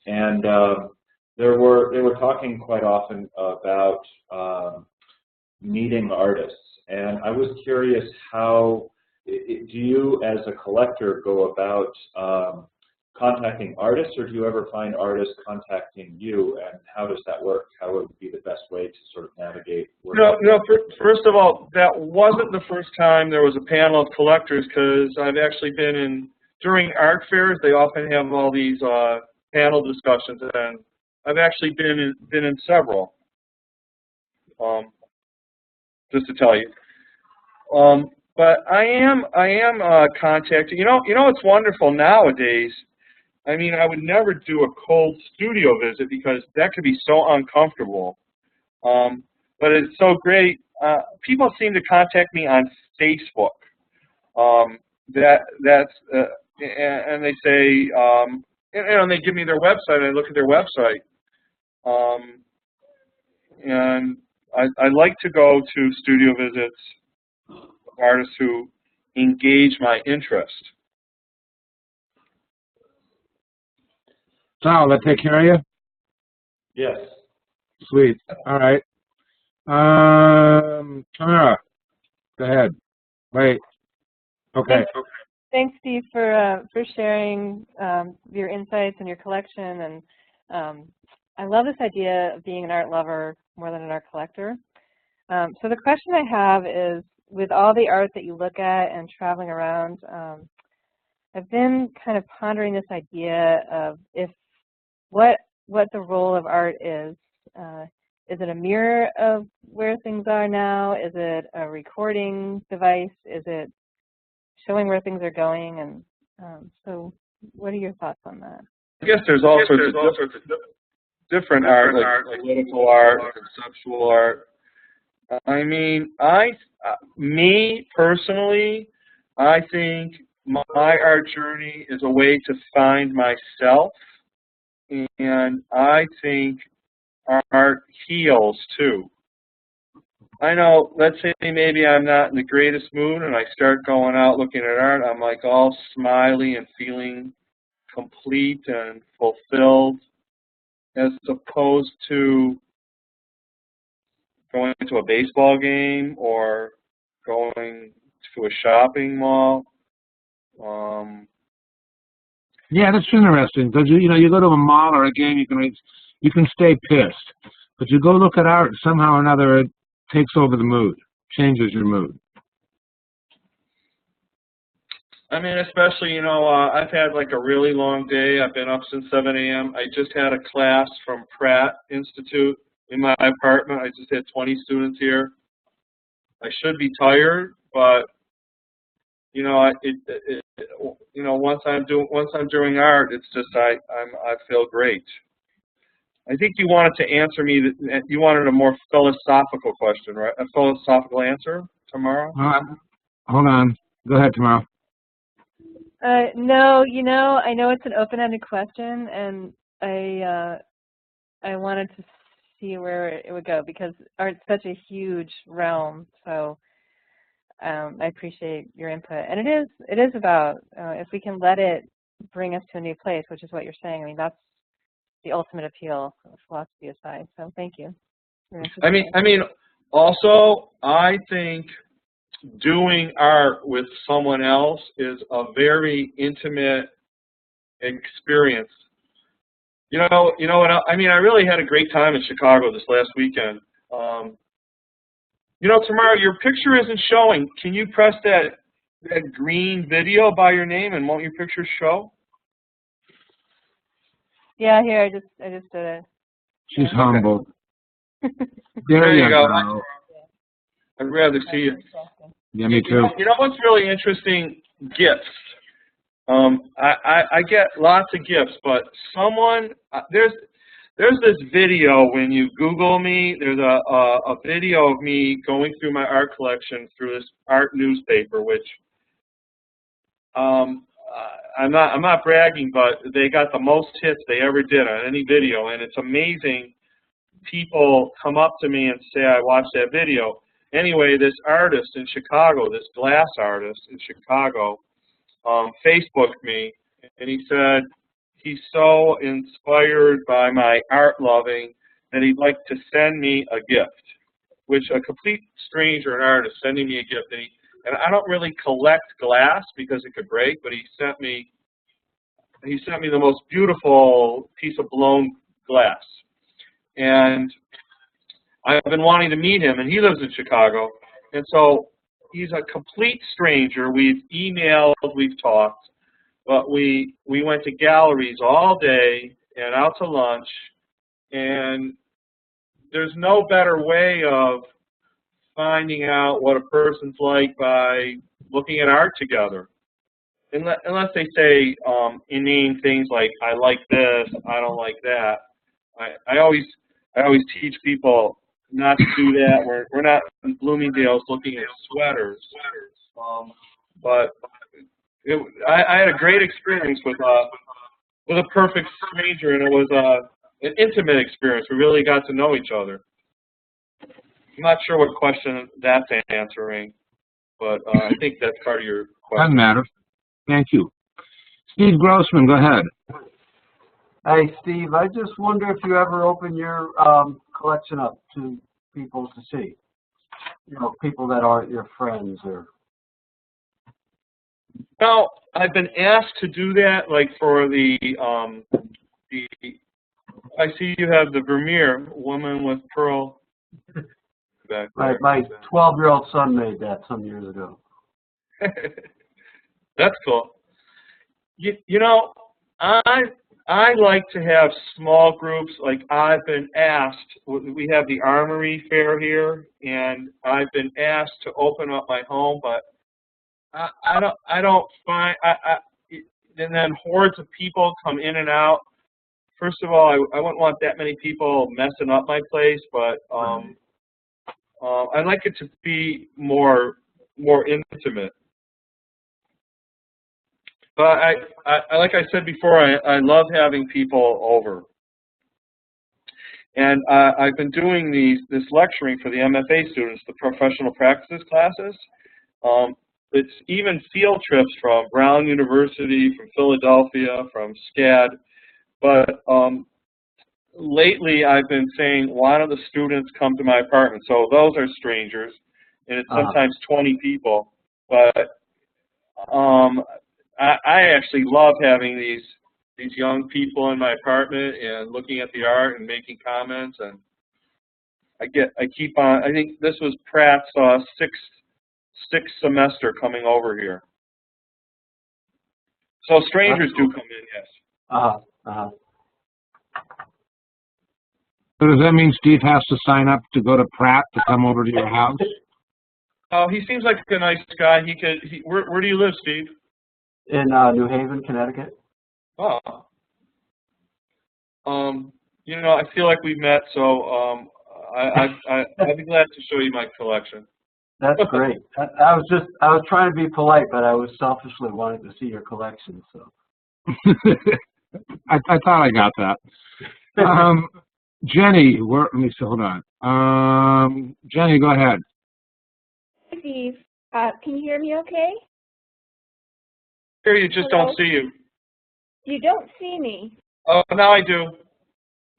And they were talking quite often about meeting artists. And I was curious, how do you as a collector go about contacting artists, or do you ever find artists contacting you, and how does that work? How would be the best way to sort of navigate work? First of all, that wasn't the first time there was a panel of collectors, because I've actually been in, during art fairs, they often have all these panel discussions, and I've actually been in several, just to tell you. But I am contacting, you know, it's wonderful nowadays. I mean, I would never do a cold studio visit because that could be so uncomfortable. But it's so great. People seem to contact me on Facebook. And they say, and they give me their website. I look at their website. And I like to go to studio visits of artists who engage my interest. Sal, that take care of you? Yes. Sweet. All right. Tamara, go ahead. Wait. Okay. Thanks, Steve, for sharing your insights and your collection. And I love this idea of being an art lover more than an art collector. So the question I have is, with all the art that you look at and traveling around, I've been kind of pondering this idea of what the role of art is. Is it a mirror of where things are now? Is it a recording device? Is it showing where things are going? And so what are your thoughts on that? I guess there's all sorts of different art, like political art, conceptual art. I mean, me personally, I think my art journey is a way to find myself, and I think art heals too. I know, let's say maybe I'm not in the greatest mood and I start going out looking at art, I'm like all smiley and feeling complete and fulfilled, as opposed to going to a baseball game or going to a shopping mall. Yeah, that's interesting because you go to a mall or a game, you can stay pissed, but you go look at art, somehow or another it takes over the mood, changes your mood. I mean, especially, I've had like a really long day. I've been up since 7 a.m. I just had a class from Pratt Institute in my apartment. I just had 20 students here. I should be tired, but once I'm doing art, it's just I feel great. I think you wanted to answer me. You wanted a more philosophical question, right? A philosophical answer tomorrow. Hold on. Go ahead, tomorrow. No, I know it's an open-ended question, and I wanted to see where it would go because art's such a huge realm. So I appreciate your input, and it is about if we can let it bring us to a new place, which is what you're saying. I mean, that's the ultimate appeal, philosophy aside. So thank you. I mean, also I think doing art with someone else is a very intimate experience. You know what? I mean, I really had a great time in Chicago this last weekend. Tomorrow your picture isn't showing. Can you press that green video by your name and won't your picture show? Yeah, here I just did it. She's humble. There you go. I'd rather see you. Yeah, me too. You know what's really interesting? Gifts. I get lots of gifts, but there's this video when you Google me. There's a video of me going through my art collection through this art newspaper, which I'm not bragging, but they got the most hits they ever did on any video, and it's amazing. People come up to me and say, I watched that video. Anyway, this artist in Chicago, this glass artist in Chicago, Facebooked me, and he said he's so inspired by my art loving that he'd like to send me a gift, which a complete stranger, an artist, sending me a gift. And I don't really collect glass because it could break, but he sent me the most beautiful piece of blown glass. And I've been wanting to meet him, and he lives in Chicago. And so he's a complete stranger. We've emailed, we've talked, but we went to galleries all day and out to lunch, and there's no better way of finding out what a person's like by looking at art together. Unless they say inane things like, I like this, I don't like that. I always teach people not to do that. We're not in Bloomingdale's looking at sweaters. But I had a great experience with a perfect stranger, and it was an intimate experience. We really got to know each other. I'm not sure what question that's answering, but I think that's part of your question. Doesn't matter. Thank you. Steve Grossman, go ahead. Hey, Steve, I just wonder if you ever open your collection up to people to see. People that aren't your friends or... No, I've been asked to do that, like for the I see you have the Vermeer, Woman with Pearl. My 12-year-old son made that some years ago. That's cool. I like to have small groups. Like I've been asked, we have the Armory Fair here, and I've been asked to open up my home, but I don't find, and then hordes of people come in and out. First of all, I wouldn't want that many people messing up my place, but I like it to be more intimate. But I like I said before, I love having people over. And I've been doing this lecturing for the MFA students, the professional practices classes. It's even field trips from Brown University, from Philadelphia, from SCAD. But lately I've been saying, why don't the students come to my apartment? So those are strangers, and it's sometimes 20 people. But I actually love having these young people in my apartment and looking at the art and making comments, and I keep on. I think this was Pratt's sixth semester coming over here. So strangers do come in, yes. So does that mean Steve has to sign up to go to Pratt to come over to your house? Oh, he seems like a nice guy. Where do you live, Steve? In New Haven, Connecticut. Oh. You know, I feel like we've met, so I'd be glad to show you my collection. That's great. I was trying to be polite, but I was selfishly wanting to see your collection. So. I thought I got that. Jenny, let me see. Hold on. Jenny, go ahead. Hey, Steve. Can you hear me okay? Here, you just Hello? don't see you. You don't see me. Oh, now I do.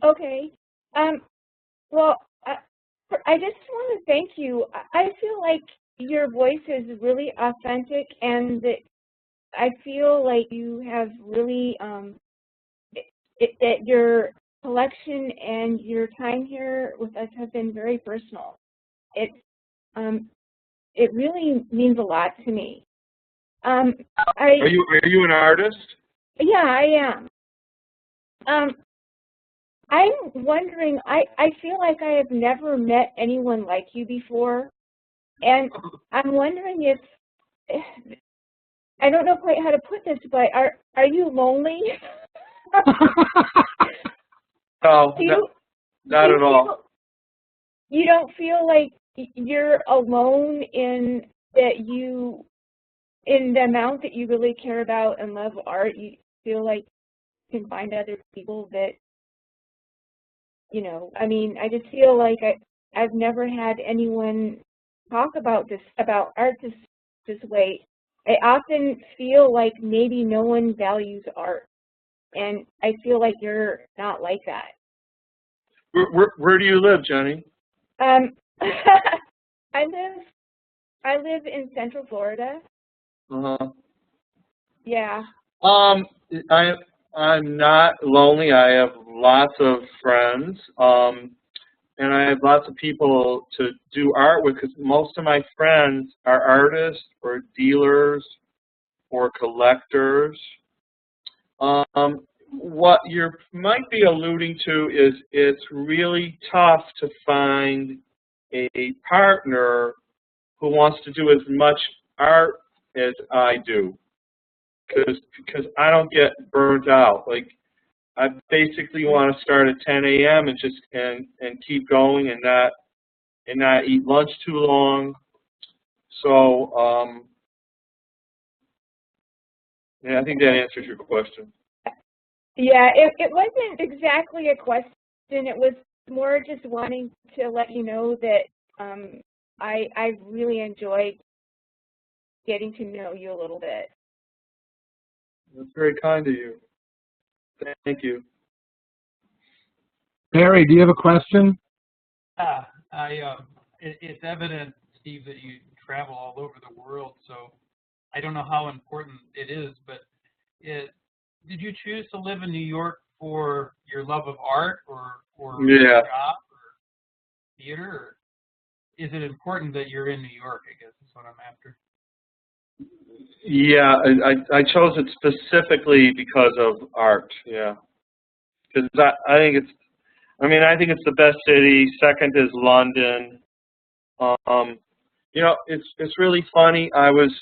Okay. Well, I just want to thank you. I feel like your voice is really authentic, and that I feel like you have really that your collection and your time here with us have been very personal. It really means a lot to me. Are you an artist? Yeah, I am. I'm wondering, I feel like I have never met anyone like you before, and I'm wondering if, I don't know quite how to put this, but are you lonely? No, not at all. You don't feel like you're alone in the amount that you really care about and love art? You feel like you can find other people that, you know, I mean, I just feel like I've never had anyone talk about art this way. I often feel like maybe no one values art, and I feel like you're not like that. Where do you live, Jenny? I live in Central Florida. Yeah. I'm not lonely. I have lots of friends, and I have lots of people to do art with, because most of my friends are artists or dealers or collectors. What you might be alluding to is it's really tough to find a partner who wants to do as much art as I do, because I don't get burnt out. Like, I basically want to start at 10 a.m. and just and keep going and not eat lunch too long. So yeah, I think that answers your question. Yeah, it wasn't exactly a question. It was more just wanting to let you know that I really enjoyed getting to know you a little bit. That's very kind of you. Thank you. Barry, do you have a question? It's evident, Steve, that you travel all over the world, so I don't know how important it is, but did you choose to live in New York for your love of art or Yeah. job or theater? Or is it important that you're in New York, I guess is what I'm after. Yeah, I chose it specifically because of art, yeah. Because I think it's the best city. Second is London. You know, it's really funny. I was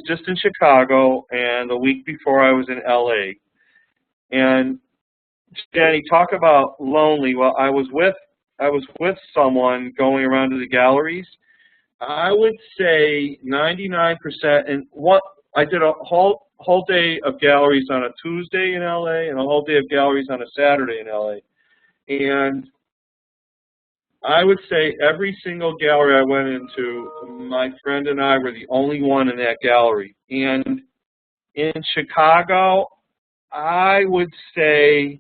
just in Chicago, and the week before I was in LA. And Jenny, talk about lonely. Well, I was with someone going around to the galleries. I would say 99%, and I did a whole day of galleries on a Tuesday in LA and a whole day of galleries on a Saturday in LA. And I would say every single gallery I went into, my friend and I were the only one in that gallery. And in Chicago, I would say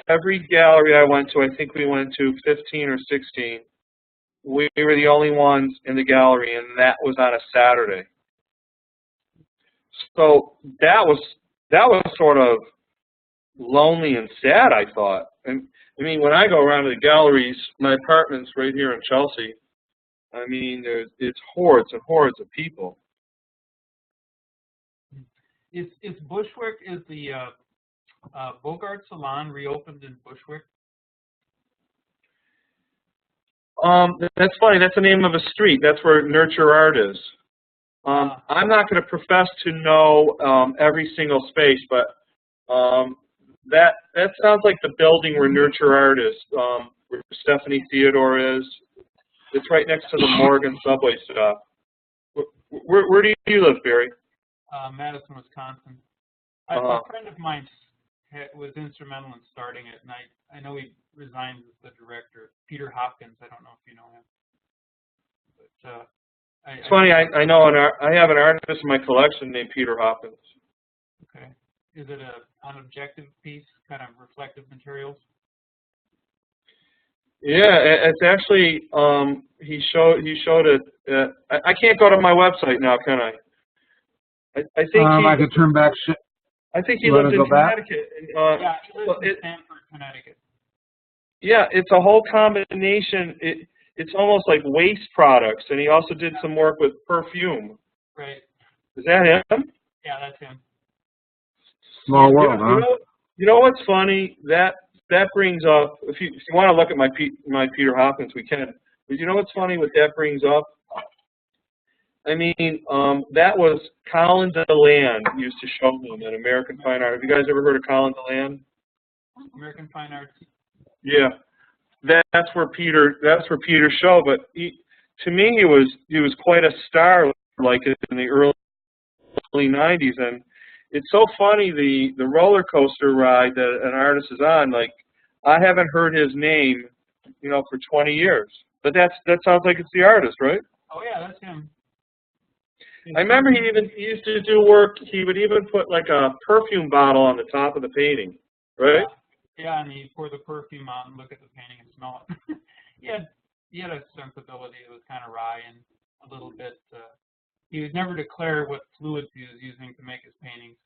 every gallery I went to, I think we went to 15 or 16, we were the only ones in the gallery, and that was on a Saturday. So that was sort of lonely and sad, I thought. And I mean, when I go around to the galleries, my apartment's right here in Chelsea. I mean, it's hordes and hordes of people. Is Bushwick, is the Bogart Salon reopened in Bushwick? That's funny. That's the name of a street. That's where Nurture Art is. I'm not going to profess to know every single space, but that sounds like the building where Nurture Art is, where Stephanie Theodore is. It's right next to the Morgan subway stop. Where do you live, Barry? Madison, Wisconsin. A friend of mine was instrumental in starting it, and I know he resigned as the director. Peter Hopkins, I don't know if you know him. But, it's funny, I know I have an artist in my collection named Peter Hopkins. Okay. Is it an objective piece, kind of reflective materials? Yeah, it's actually, he showed it. I can't go to my website now, can I? I think I could turn back. I think he lives in Connecticut. Yeah, he lives in Stamford, Connecticut. Yeah, it's a whole combination. It's almost like waste products, and he also did some work with perfume. Right. Is that him? Yeah, that's him. Small world, huh? You know what's funny? That brings up, if you want to look at my Peter Hopkins, we can. But you know what's funny? What that brings up? I mean, that was Colin DeLand used to show him at American Fine Art. Have you guys ever heard of Colin DeLand? American Fine Arts. Yeah, that's where Peter showed. But to me, he was quite a star, like in the early '90s. And it's so funny the roller coaster ride that an artist is on. Like, I haven't heard his name, for 20 years. But that sounds like it's the artist, right? Oh yeah, that's him. I remember he used to do work. He would even put like a perfume bottle on the top of the painting, right? Yeah, and he'd pour the perfume out and look at the painting and smell it. he had a sensibility that was kind of wry and a little bit. He would never declare what fluids he was using to make his paintings.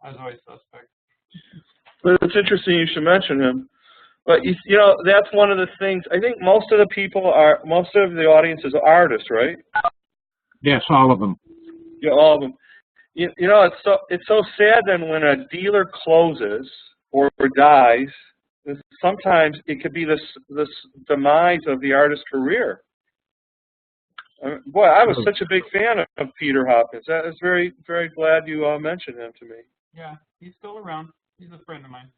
I was always suspect. But it's interesting you should mention him. But that's one of the things. I think most of the audience is artists, right? Yes, all of them. Yeah, all of them. It's so sad then when a dealer closes or dies. Sometimes it could be this demise of the artist's career. Boy, I was such a big fan of Peter Hopkins. I was very, very glad you mentioned him to me. Yeah, he's still around. He's a friend of mine.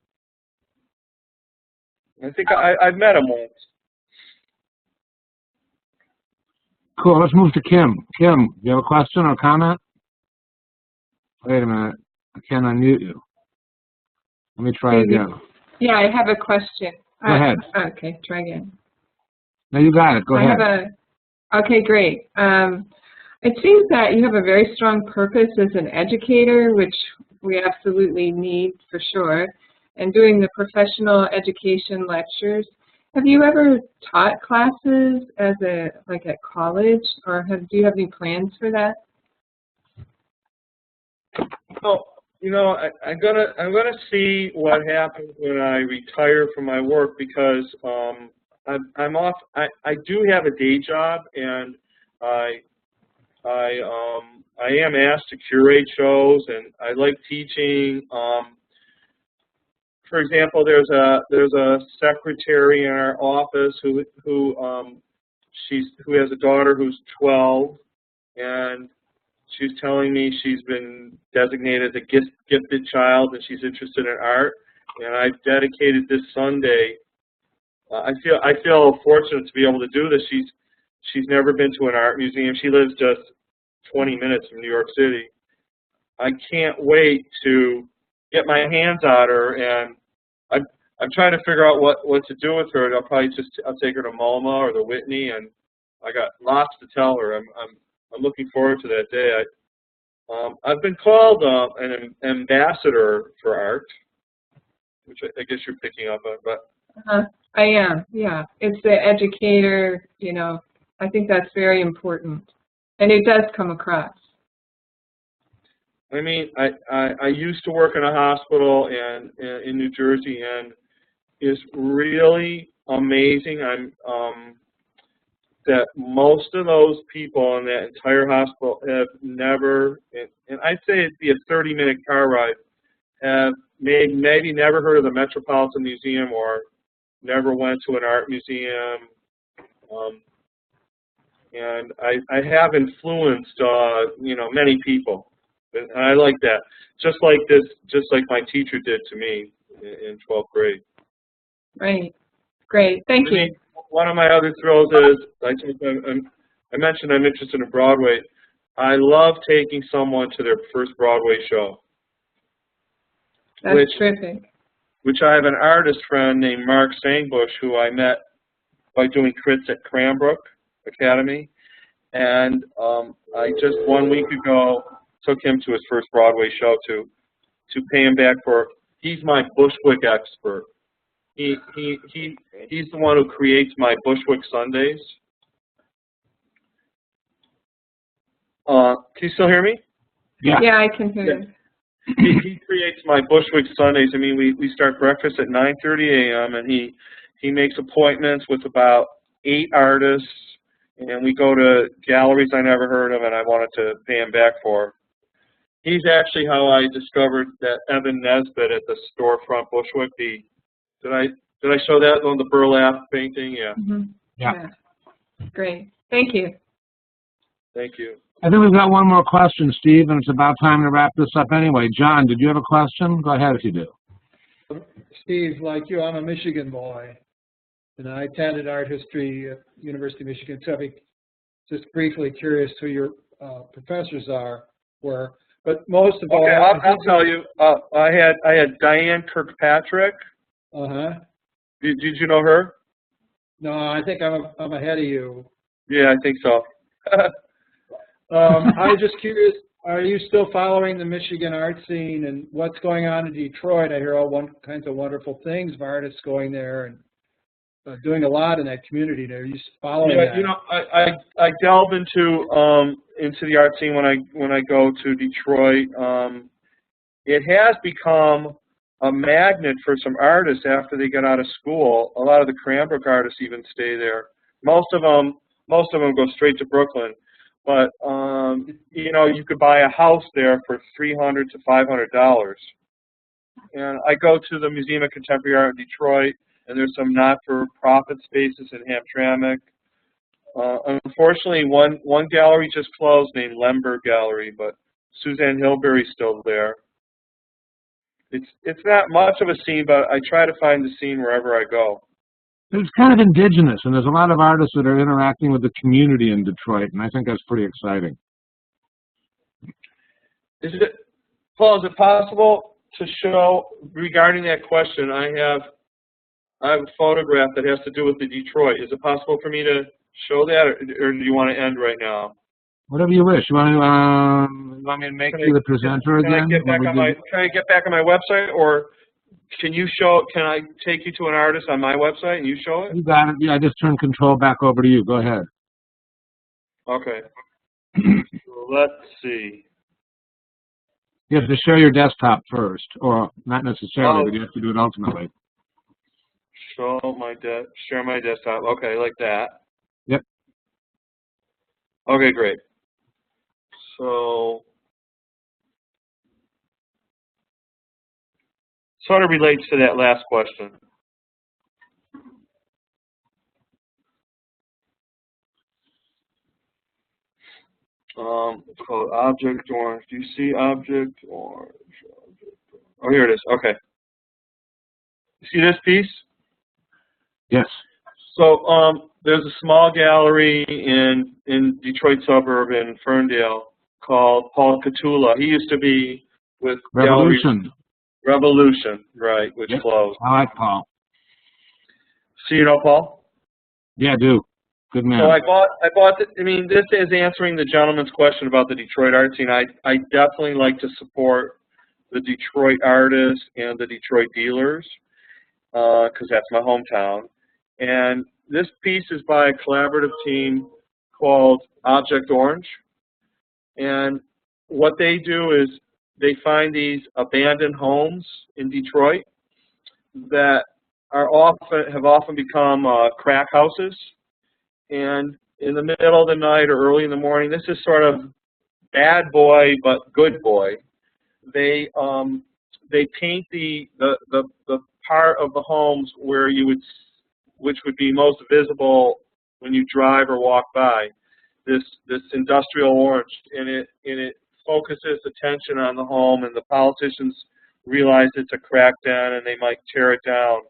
I think I've met him once. Cool. Let's move to Kim. Kim, do you have a question or comment? Wait a minute. I can't unmute you. Let me try again. Yeah, I have a question. Go ahead. Okay, try again. No, you got it. Go ahead. Okay, great. It seems that you have a very strong purpose as an educator, which we absolutely need for sure, and doing the professional education lectures. Have you ever taught classes at college, or do you have any plans for that? Well, I'm gonna see what happens when I retire from my work, because I'm off. I do have a day job, and I am asked to curate shows, and I like teaching. For example, there's a secretary in our office who has a daughter who's 12, and she's telling me she's been designated a gifted child and she's interested in art. And I've dedicated this Sunday. I feel fortunate to be able to do this. She's never been to an art museum. She lives just 20 minutes from New York City. I can't wait to get my hands on her, and I'm trying to figure out what to do with her. I'll take her to MoMA or the Whitney, and I got lots to tell her. I'm looking forward to that day. I've been called an ambassador for art, which I guess you're picking up on, but I am, yeah. It's the educator, you know. I think that's very important, and it does come across. I mean, I used to work in a hospital in New Jersey, and it's really amazing. That most of those people in that entire hospital have never, and I'd say it'd be a 30-minute car ride, have maybe never heard of the Metropolitan Museum or never went to an art museum. And I have influenced, you know, many people. And I like that. Just like my teacher did to me in 12th grade. Right. Great. Thank you. One of my other thrills is, I mentioned I'm interested in Broadway. I love taking someone to their first Broadway show. That's terrific. Which I have an artist friend named Mark Sangbush, who I met by doing crits at Cranbrook Academy. And I just 1 week ago took him to his first Broadway show to pay him back for, he's my Bushwick expert. He's the one who creates my Bushwick Sundays. Can you still hear me? Yeah, yeah, I can hear you. He creates my Bushwick Sundays. I mean, we start breakfast at 9:30 a.m. and he makes appointments with about 8 artists, and we go to galleries I never heard of and I wanted to pay him back for. He's actually how I discovered that Evan Nesbitt at the storefront Bushwick. Did I show that on the burlap painting? Yeah. Mm-hmm. Yeah. Great. Thank you. Thank you. I think we've got one more question, Steve, and it's about time to wrap this up anyway. John, did you have a question? Go ahead if you do. Steve, like you, I'm a Michigan boy, and I attended art history at University of Michigan. So I'd be just briefly curious who your professors were. But most of all, okay, I'll tell you. I had Diane Kirkpatrick. Did you know her? No, I think I'm ahead of you. Yeah, I think so. I'm just curious, are you still following the Michigan art scene and what's going on in Detroit? I hear all kinds of wonderful things of artists going there and doing a lot in that community. Are you following that? You know, I delve into the art scene when I go to Detroit. It has become a magnet for some artists after they get out of school. A lot of the Cranbrook artists even stay there. Most of them go straight to Brooklyn. But you know, you could buy a house there for $300 to $500. And I go to the Museum of Contemporary Art in Detroit, and there's some not-for-profit spaces in Hamtramck. Unfortunately, one gallery just closed named Lemberg Gallery, but Suzanne Hilberry's still there. It's not much of a scene, but I try to find the scene wherever I go. It's kind of indigenous, and there's a lot of artists that are interacting with the community in Detroit, and I think that's pretty exciting. Paul, is it possible to show, regarding that question, I have a photograph that has to do with the Detroit. Is it possible for me to show that, or do you want to end right now? Whatever you wish. You want me to make you the presenter again? Can I get back on my website, or can I take you to an artist on my website and you show it? You got it. Yeah, I just turned control back over to you. Go ahead. Okay. So let's see. You have to share your desktop first, or not necessarily, but you have to do it ultimately. Share my desktop. Okay, like that. Yep. Okay, great. So sort of relates to that last question. It's called Object Orange. Do you see Object Orange? Oh, here it is. Okay. You see this piece? Yes. So there's a small gallery in Detroit suburb in Ferndale called Paul Catula. He used to be with Reproductions. Revolution, right, which Yep. closed. I like Paul. So you know Paul? Yeah, I do. Good man. So I bought I mean, this is answering the gentleman's question about the Detroit art scene. I definitely like to support the Detroit artists and the Detroit dealers, because that's my hometown. And this piece is by a collaborative team called Object Orange. And what they do is they find these abandoned homes in Detroit that have often become crack houses. And in the middle of the night or early in the morning, this is sort of bad boy but good boy. They paint the part of the homes where which would be most visible when you drive or walk by, this industrial orange, and it focuses attention on the home, and the politicians realize it's a crack den and they might tear it down.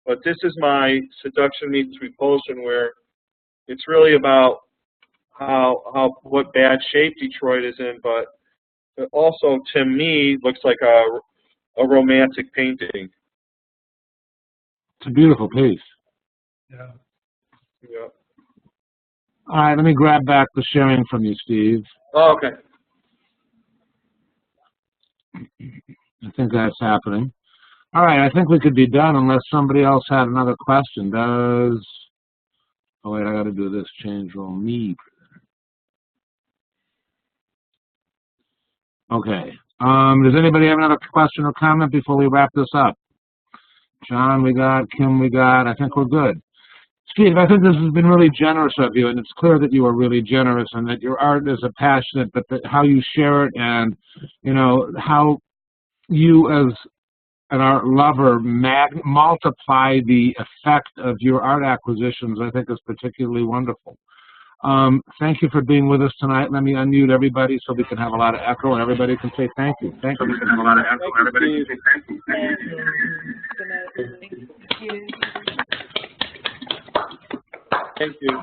But this is my seduction meets repulsion, where it's really about what bad shape Detroit is in, but it also, to me, looks like a romantic painting. It's a beautiful piece. Yeah. Yeah. All right, let me grab back the sharing from you, Steve. Oh, okay. I think that's happening. All right, I think we could be done unless somebody else had another question. Oh, wait, I got to do this. Change role. Me. Okay. Does anybody have another question or comment before we wrap this up? John, we got. Kim, we got. I think we're good. Steve, I think this has been really generous of you, and it's clear that you are really generous and that your art is a passionate, but that how you share it and, you know, how you as an art lover multiply the effect of your art acquisitions, I think is particularly wonderful. Thank you for being with us tonight. Let me unmute everybody so we can have a lot of echo and everybody can say thank you. Thank you. We can have a lot of echo and everybody can say thank you. Thank you.